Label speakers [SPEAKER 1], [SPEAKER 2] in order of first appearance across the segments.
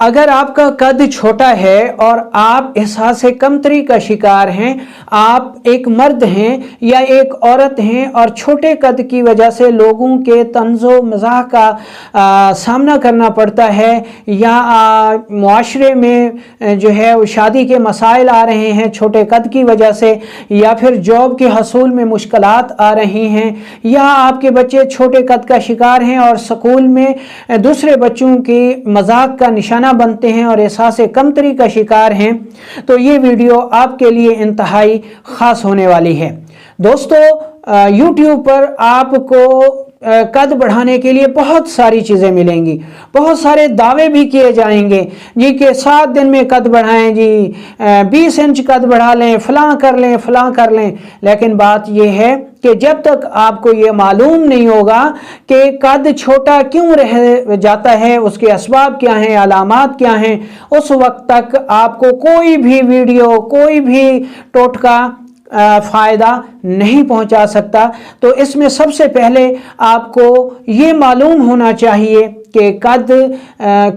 [SPEAKER 1] अगर आपका कद छोटा है और आप एहसास कमतरी का शिकार हैं, आप एक मर्द हैं या एक औरत हैं और छोटे कद की वजह से लोगों के तंज़ो मज़ाक का सामना करना पड़ता है, या मुआशरे में जो है वो शादी के मसाइल आ रहे हैं छोटे कद की वजह से, या फिर जॉब के हसूल में मुश्किलात आ रही हैं, या आपके बच्चे छोटे कद का शिकार हैं और स्कूल में दूसरे बच्चों की मजाक का निशाना बनते हैं और एहसास कमतरी का शिकार हैं, तो ये वीडियो आपके लिए इंतहाई ख़ास होने वाली है। दोस्तों, YouTube पर आपको कद बढ़ाने के लिए बहुत सारी चीज़ें मिलेंगी, बहुत सारे दावे भी किए जाएंगे जी कि 7 दिन में कद बढ़ाएं जी, 20 इंच कद बढ़ा लें, फ़लाँ कर लें, फ़लाँ कर लें। लेकिन बात यह है कि जब तक आपको ये मालूम नहीं होगा कि कद छोटा क्यों रह जाता है, उसके असबाब क्या हैं, अलामात क्या हैं, उस वक्त तक आपको कोई भी वीडियो, कोई भी टोटका फ़ायदा नहीं पहुंचा सकता। तो इसमें सबसे पहले आपको ये मालूम होना चाहिए कि कद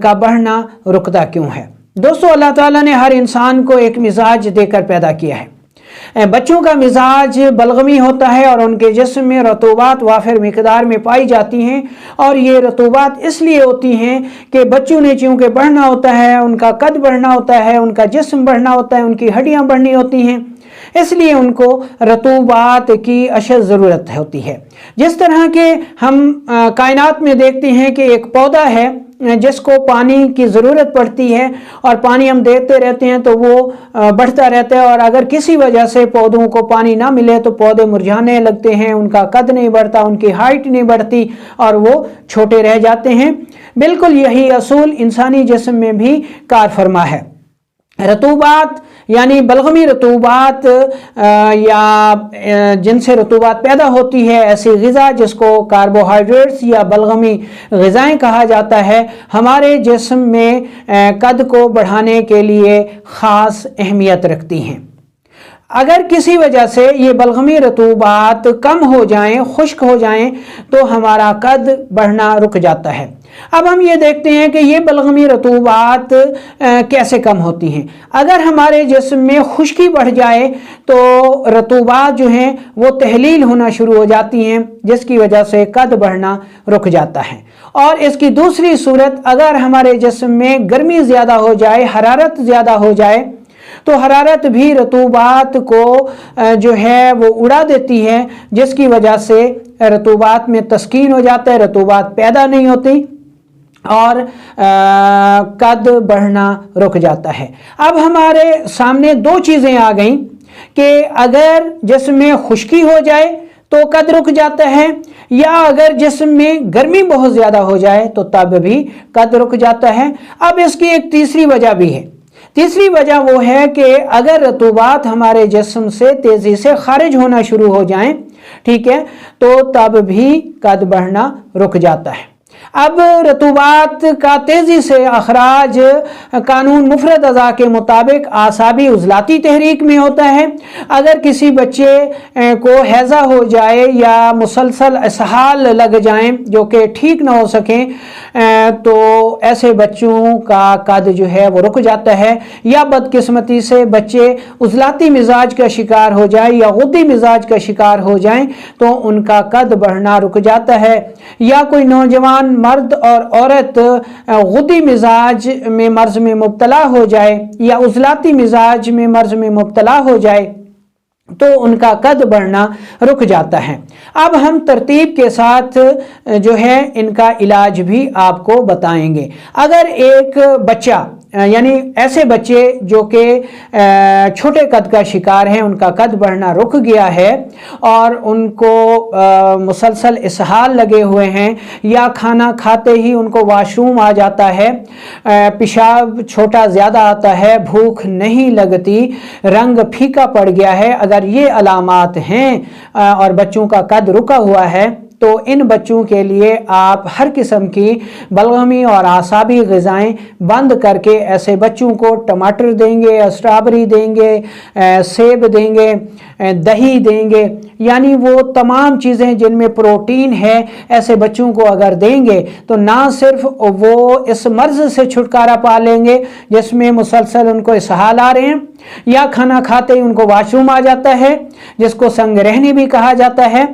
[SPEAKER 1] का बढ़ना रुकता क्यों है। दोस्तों, अल्लाह ताला ने हर इंसान को एक मिजाज देकर पैदा किया है। बच्चों का मिजाज बलगमी होता है और उनके जिस्म में रतूबात वाफिर मिकदार में पाई जाती हैं, और ये रतूबात इसलिए होती हैं कि बच्चों ने चूँकि बढ़ना होता है, उनका कद बढ़ना होता है, उनका जिस्म बढ़ना होता है, उनकी हड्डियाँ बढ़नी होती हैं, इसलिए उनको रतूबात की अशद ज़रूरत होती है। जिस तरह के हम कायनात में देखते हैं कि एक पौधा है जिसको पानी की ज़रूरत पड़ती है और पानी हम देते रहते हैं तो वो बढ़ता रहता है, और अगर किसी वजह से पौधों को पानी ना मिले तो पौधे मुरझाने लगते हैं, उनका कद नहीं बढ़ता, उनकी हाइट नहीं बढ़ती और वो छोटे रह जाते हैं। बिल्कुल यही असूल इंसानी जिस्म में भी कार फरमा है। रतूबात यानी बलगमी रतूबात या जिनसे रतूबात पैदा होती है, ऐसी ग़िज़ा जिसको कार्बोहाइड्रेट्स या बलगमी ग़िज़ाएँ कहा जाता है, हमारे जिस्म में कद को बढ़ाने के लिए ख़ास अहमियत रखती हैं। अगर किसी वजह से ये बलगमी रतूबात कम हो जाएं, खुश्क हो जाएं, तो हमारा कद बढ़ना रुक जाता है। अब हम ये देखते हैं कि ये बलगमी रतूबात कैसे कम होती हैं। अगर हमारे जिस्म में खुश्की बढ़ जाए तो रतूबात जो हैं वो तहलील होना शुरू हो जाती हैं, जिसकी वजह से कद बढ़ना रुक जाता है। और इसकी दूसरी सूरत, अगर हमारे जिस्म में गर्मी ज़्यादा हो जाए, हरारत ज़्यादा हो जाए, तो हरारत भी रतूबात को जो है वो उड़ा देती है, जिसकी वजह से रतूबात में तस्कीन हो जाता है, रतूबात पैदा नहीं होती और कद बढ़ना रुक जाता है। अब हमारे सामने दो चीज़ें आ गई कि अगर जिस्म में खुश्की हो जाए तो कद रुक जाता है, या अगर जिस्म में गर्मी बहुत ज़्यादा हो जाए तो तब भी कद रुक जाता है। अब इसकी एक तीसरी वजह भी है। तीसरी वजह वो है कि अगर रतूबात हमारे जिस्म से तेज़ी से खारिज होना शुरू हो जाएं, ठीक है, तो तब भी कद बढ़ना रुक जाता है। अब रतूबात का तेज़ी से अखराज कानून मुफरद अज़ा के मुताबिक आसाबी उज़लाती तहरीक में होता है। अगर किसी बच्चे को हैज़ा हो जाए या मुसलसल इसहाल लग जाएं जो कि ठीक ना हो सकें, तो ऐसे बच्चों का कद जो है वो रुक जाता है। या बदकिस्मती से बच्चे उज़लाती मिजाज का शिकार हो जाए या गुद्दी मिजाज का शिकार हो जाएं तो उनका कद बढ़ना रुक जाता है। या कोई नौजवान मर्द और औरत गुद्दी मिजाज में मर्ज में मुब्तला हो जाए या उज़लाती मिजाज में मर्ज में मुब्तला हो जाए तो उनका कद बढ़ना रुक जाता है। अब हम तरतीब के साथ जो है इनका इलाज भी आपको बताएंगे। अगर एक बच्चा यानी ऐसे बच्चे जो कि छोटे कद का शिकार हैं, उनका कद बढ़ना रुक गया है और उनको मुसलसल इसहाल लगे हुए हैं, या खाना खाते ही उनको वाशरूम आ जाता है, पेशाब छोटा ज़्यादा आता है, भूख नहीं लगती, रंग फीका पड़ गया है, अगर ये अलामात हैं और बच्चों का कद रुका हुआ है तो इन बच्चों के लिए आप हर किस्म की बलगमी और आसाबी ग़िज़ाएँ बंद करके ऐसे बच्चों को टमाटर देंगे, स्ट्रॉबेरी देंगे, सेब देंगे, दही देंगे, यानी वो तमाम चीज़ें जिनमें प्रोटीन है, ऐसे बच्चों को अगर देंगे तो ना सिर्फ वो इस मर्ज़ से छुटकारा पा लेंगे जिसमें मुसलसल उनको इसहाल आ रहे हैं या खाना खाते ही उनको वाशरूम आ जाता है, जिसको संगरहनी भी कहा जाता है,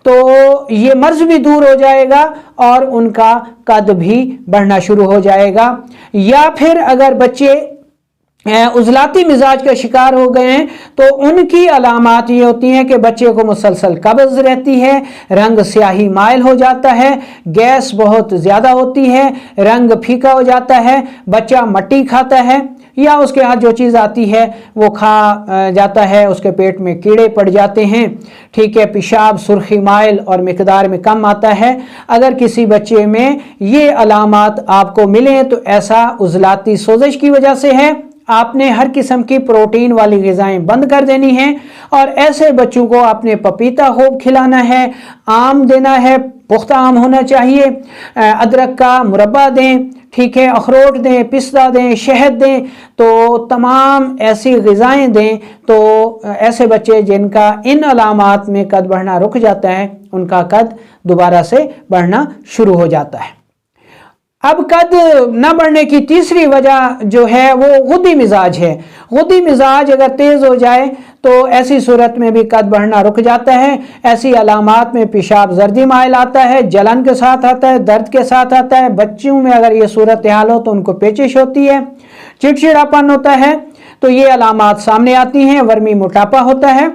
[SPEAKER 1] तो ये मर्ज भी दूर हो जाएगा और उनका कद भी बढ़ना शुरू हो जाएगा। या फिर अगर बच्चे उजलाती मिजाज का शिकार हो गए हैं तो उनकी अलामात ये होती हैं कि बच्चे को मुसलसल कब्ज़ रहती है, रंग स्याही माइल हो जाता है, गैस बहुत ज़्यादा होती है, रंग फीका हो जाता है, बच्चा मट्टी खाता है या उसके हाथ जो चीज़ आती है वो खा जाता है, उसके पेट में कीड़े पड़ जाते हैं, ठीक है, पेशाब सुर्खी माइल और मिकदार में कम आता है। अगर किसी बच्चे में ये अलामात आपको मिलें तो ऐसा उजलाती सोजिश की वजह से है। आपने हर किस्म की प्रोटीन वाली ग़िज़ाएँ बंद कर देनी हैं और ऐसे बच्चों को आपने पपीता खूब खिलाना है, आम देना है, पुख्ता आम होना चाहिए, अदरक का मुरब्बा दें, ठीक है, अखरोट दें, पिस्ता दें, शहद दें, तो तमाम ऐसी ग़िज़ाएँ दें तो ऐसे बच्चे जिनका इन अलामात में कद बढ़ना रुक जाता है उनका कद दोबारा से बढ़ना शुरू हो जाता है। अब कद न बढ़ने की तीसरी वजह जो है वो गुद्दी मिजाज है। गुद्दी मिजाज अगर तेज़ हो जाए तो ऐसी सूरत में भी कद बढ़ना रुक जाता है। ऐसी अलामात में पेशाब जर्दी माइल आता है, जलन के साथ आता है, दर्द के साथ आता है। बच्चों में अगर ये सूरत हाल हो तो उनको पेचिश होती है, चिड़चिड़ापन होता है, तो ये अलामात सामने आती हैं। वर्मी मोटापा होता है।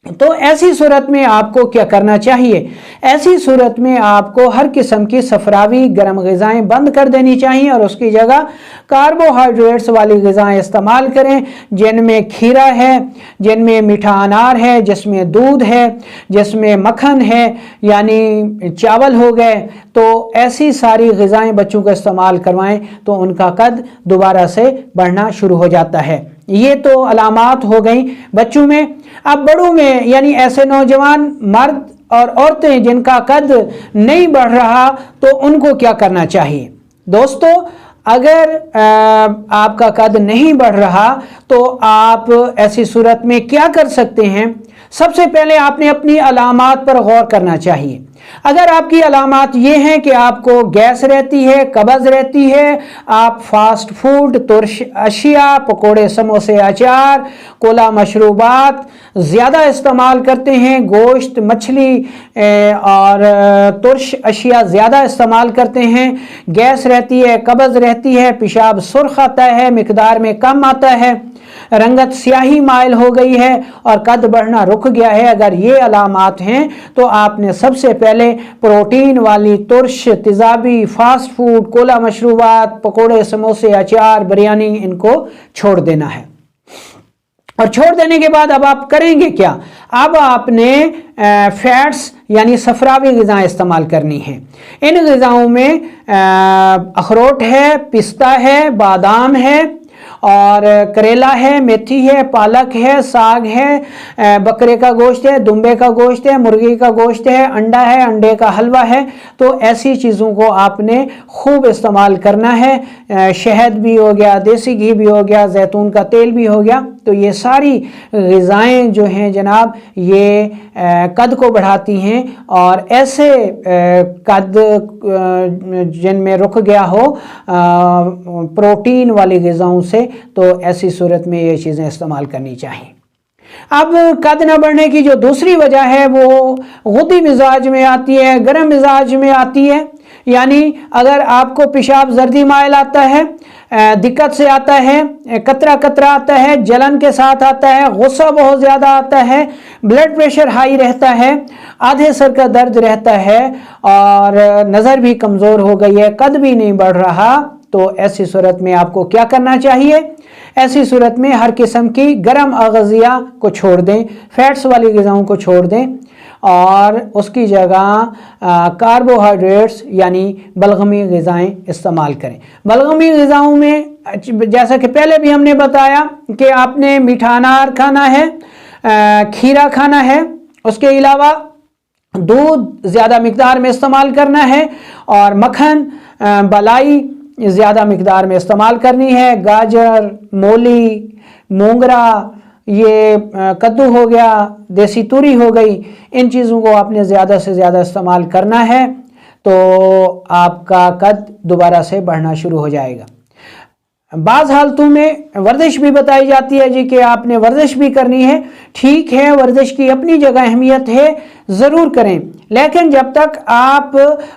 [SPEAKER 1] तो ऐसी सूरत में आपको क्या करना चाहिए? ऐसी सूरत में आपको हर किस्म की सफरावी गर्म ग़िज़ाएँ बंद कर देनी चाहिए और उसकी जगह कार्बोहाइड्रेट्स वाली ग़िज़ाएँ इस्तेमाल करें, जिनमें खीरा है, जिनमें मीठा अनार है, जिसमें दूध है, जिसमें मक्खन है, यानी चावल हो गए। तो ऐसी सारी ग़िज़ाएँ बच्चों को इस्तेमाल करवाएं तो उनका कद दोबारा से बढ़ना शुरू हो जाता है। ये तो अलामात हो गई बच्चों में। अब बड़ों में, यानी ऐसे नौजवान मर्द और औरतें जिनका कद नहीं बढ़ रहा, तो उनको क्या करना चाहिए? दोस्तों, अगर आपका कद नहीं बढ़ रहा तो आप ऐसी सूरत में क्या कर सकते हैं? सबसे पहले आपने अपनी अलामात पर गौर करना चाहिए। अगर आपकी अलामात ये हैं कि आपको गैस रहती है, कब्ज़ रहती है, आप फास्ट फूड, तुर्श अशिया, पकोड़े, समोसे, अचार, कोला मशरूबात ज़्यादा इस्तेमाल करते हैं, गोश्त, मछली और तुर्श अशिया ज़्यादा इस्तेमाल करते हैं, गैस रहती है, कब्ज़ रहती है, पेशाब सुर्ख आता है, मिकदार में कम आता है, रंगत स्याही माइल हो गई है और कद बढ़ना रुक गया है, अगर ये अलामात हैं तो आपने सबसे पहले प्रोटीन वाली तुर्श, तेज़ाबी, फास्ट फूड, कोला मशरूबात, पकोड़े, समोसे, अचार, बिरयानी, इनको छोड़ देना है। और छोड़ देने के बाद अब आप करेंगे क्या? अब आपने फैट्स यानी सफरावी ग़िज़ाएँ इस्तेमाल करनी है। इन ग़िज़ाओं में अखरोट है, पिस्ता है, बादाम है और करेला है, मेथी है, पालक है, साग है, बकरे का गोश्त है, दुम्बे का गोश्त है, मुर्गी का गोश्त है, अंडा है, अंडे का हलवा है। तो ऐसी चीज़ों को आपने खूब इस्तेमाल करना है। शहद भी हो गया, देसी घी भी हो गया, जैतून का तेल भी हो गया। तो ये सारी ग़िज़ाएँ जो हैं जनाब, ये कद को बढ़ाती हैं और ऐसे कद जिनमें रुक गया हो प्रोटीन वाली ग़िज़ाओं से, तो ऐसी सूरत में ये चीज़ें इस्तेमाल करनी चाहिए। अब कद न बढ़ने की जो दूसरी वजह है वो गुद्दी मिजाज में आती है, गर्म मिजाज में आती है। यानी अगर आपको पेशाब जर्दी माइल आता है, दिक्कत से आता है, कतरा कतरा आता है, जलन के साथ आता है, गुस्सा बहुत ज़्यादा आता है, ब्लड प्रेशर हाई रहता है, आधे सर का दर्द रहता है और नज़र भी कमज़ोर हो गई है, कद भी नहीं बढ़ रहा, तो ऐसी सूरत में आपको क्या करना चाहिए? ऐसी सूरत में हर किस्म की गर्म अग़ज़िया को छोड़ दें, फैट्स वाली ग़िज़ाओं को छोड़ दें और उसकी जगह कार्बोहाइड्रेट्स यानी बलगमी ग़िज़ाएँ इस्तेमाल करें। बलगमी ग़िज़ाओं में जैसा कि पहले भी हमने बताया कि आपने मीठा अनार खाना है, खीरा खाना है, उसके अलावा दूध ज़्यादा मिकदार में इस्तेमाल करना है, और मक्खन, मलाई ज़्यादा मिकदार में इस्तेमाल करनी है। गाजर, मूली, मोंगरा, ये कद्दू हो गया, देसी तूरी हो गई, इन चीज़ों को आपने ज़्यादा से ज़्यादा इस्तेमाल करना है, तो आपका कद दोबारा से बढ़ना शुरू हो जाएगा। बाज़ हालतों में वर्जिश भी बताई जाती है जी कि आपने वर्जिश भी करनी है। ठीक है, वर्जिश की अपनी जगह अहमियत है, ज़रूर करें, लेकिन जब तक आप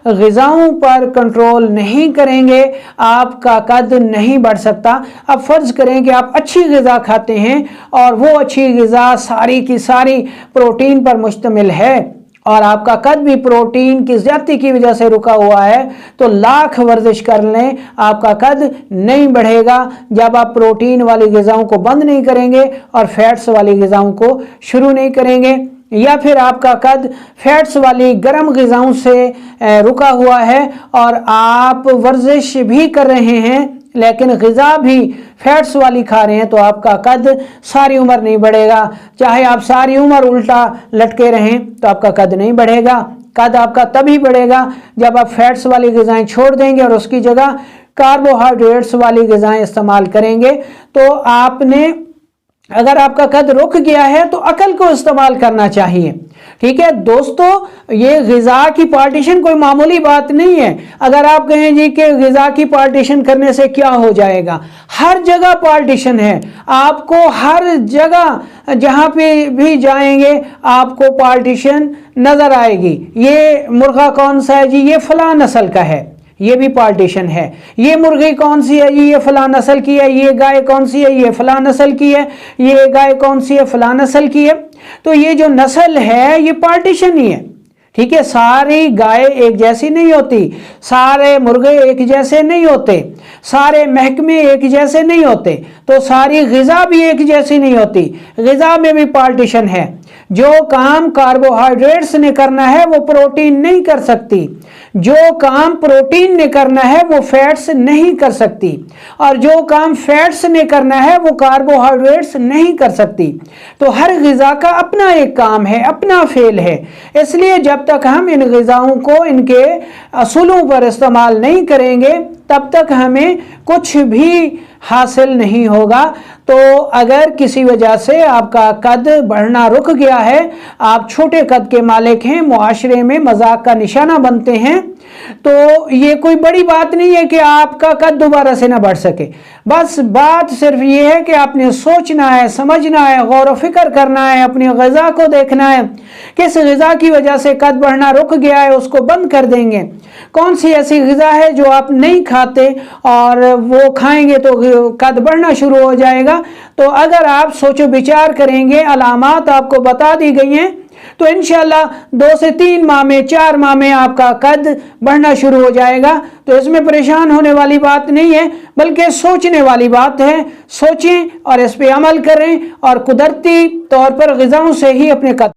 [SPEAKER 1] ग़िज़ाओं पर कंट्रोल नहीं करेंगे आपका कद नहीं बढ़ सकता। अब फ़र्ज़ करें कि आप अच्छी ग़िज़ा खाते हैं और वो अच्छी ग़िज़ा सारी की सारी प्रोटीन पर मुश्तमिल है और आपका कद भी प्रोटीन की ज़्यादती की वजह से रुका हुआ है, तो लाख वर्जिश कर लें आपका कद नहीं बढ़ेगा जब आप प्रोटीन वाली ग़िज़ाओं को बंद नहीं करेंगे और फैट्स वाली ग़िज़ाओं को शुरू नहीं करेंगे, या फिर आपका कद फैट्स वाली गर्म ग़िज़ाओं से रुका हुआ है और आप वर्जिश भी कर रहे हैं लेकिन ग़िज़ा भी फैट्स वाली खा रहे हैं, तो आपका कद सारी उम्र नहीं बढ़ेगा। चाहे आप सारी उम्र उल्टा लटके रहें तो आपका कद नहीं बढ़ेगा। कद आपका तभी बढ़ेगा जब आप फैट्स वाली ग़िज़ाएं छोड़ देंगे और उसकी जगह कार्बोहाइड्रेट्स वाली ग़िज़ाएं इस्तेमाल करेंगे। तो आपने, अगर आपका कद रुक गया है तो अकल को इस्तेमाल करना चाहिए। ठीक है दोस्तों, ये ग़िज़ा की पार्टीशन कोई मामूली बात नहीं है। अगर आप कहें जी कि ग़िज़ा की पार्टीशन करने से क्या हो जाएगा, हर जगह पार्टीशन है। आपको हर जगह जहाँ पे भी जाएंगे आपको पार्टीशन नज़र आएगी। ये मुर्गा कौन सा है जी, ये फ़लाँ नस्ल का है, ये भी पार्टीशन है। ये मुर्गी कौन सी है जी, ये फ़लाँ नस्ल की है। ये गाय कौन सी है, ये फ़लाँ नस्ल की है। ये गाय कौन सी है, फ़लाँ नस्ल की है। तो ये जो नस्ल है ये पार्टीशन ही है। ठीक है, सारी गाय एक जैसी नहीं होती, सारे मुर्गे एक जैसे नहीं होते, सारे महकमे एक जैसे नहीं होते, तो सारी ग़िज़ा भी एक जैसी नहीं होती। ग़िज़ा में भी पार्टीशन है। जो काम कार्बोहाइड्रेट्स ने करना है वो प्रोटीन नहीं कर सकती, जो काम प्रोटीन ने करना है वो फैट्स नहीं कर सकती, और जो काम फैट्स ने करना है वो कार्बोहाइड्रेट्स नहीं कर सकती। तो हर ग़िज़ा का अपना एक काम है, अपना फेल है। इसलिए जब तक हम इन ग़िज़ाओं को इनके असूलों पर इस्तेमाल नहीं करेंगे तब तक हमें कुछ भी हासिल नहीं होगा। तो अगर किसी वजह से आपका कद बढ़ना रुक गया है, आप छोटे कद के मालिक हैं, मुआशरे में मजाक का निशाना बनते हैं, तो ये कोई बड़ी बात नहीं है कि आपका कद दोबारा से ना बढ़ सके। बस बात सिर्फ ये है कि आपने सोचना है, समझना है, गौर व फिक्र करना है, अपनी ग़िज़ा को देखना है, किस ग़िज़ा की वजह से कद बढ़ना रुक गया है उसको बंद कर देंगे। कौन सी ऐसी ग़िज़ा है जो आप नहीं खाते और वो खाएंगे तो कद बढ़ना शुरू हो जाएगा। तो अगर आप सोचो विचार करेंगे, अलामात आपको बता दी गई हैं, तो इंशाल्लाह 2 से 3 माह में, 4 माह में आपका कद बढ़ना शुरू हो जाएगा। तो इसमें परेशान होने वाली बात नहीं है, बल्कि सोचने वाली बात है। सोचें और इस पे अमल करें और कुदरती तौर पर ग़िज़ाओं से ही अपने कद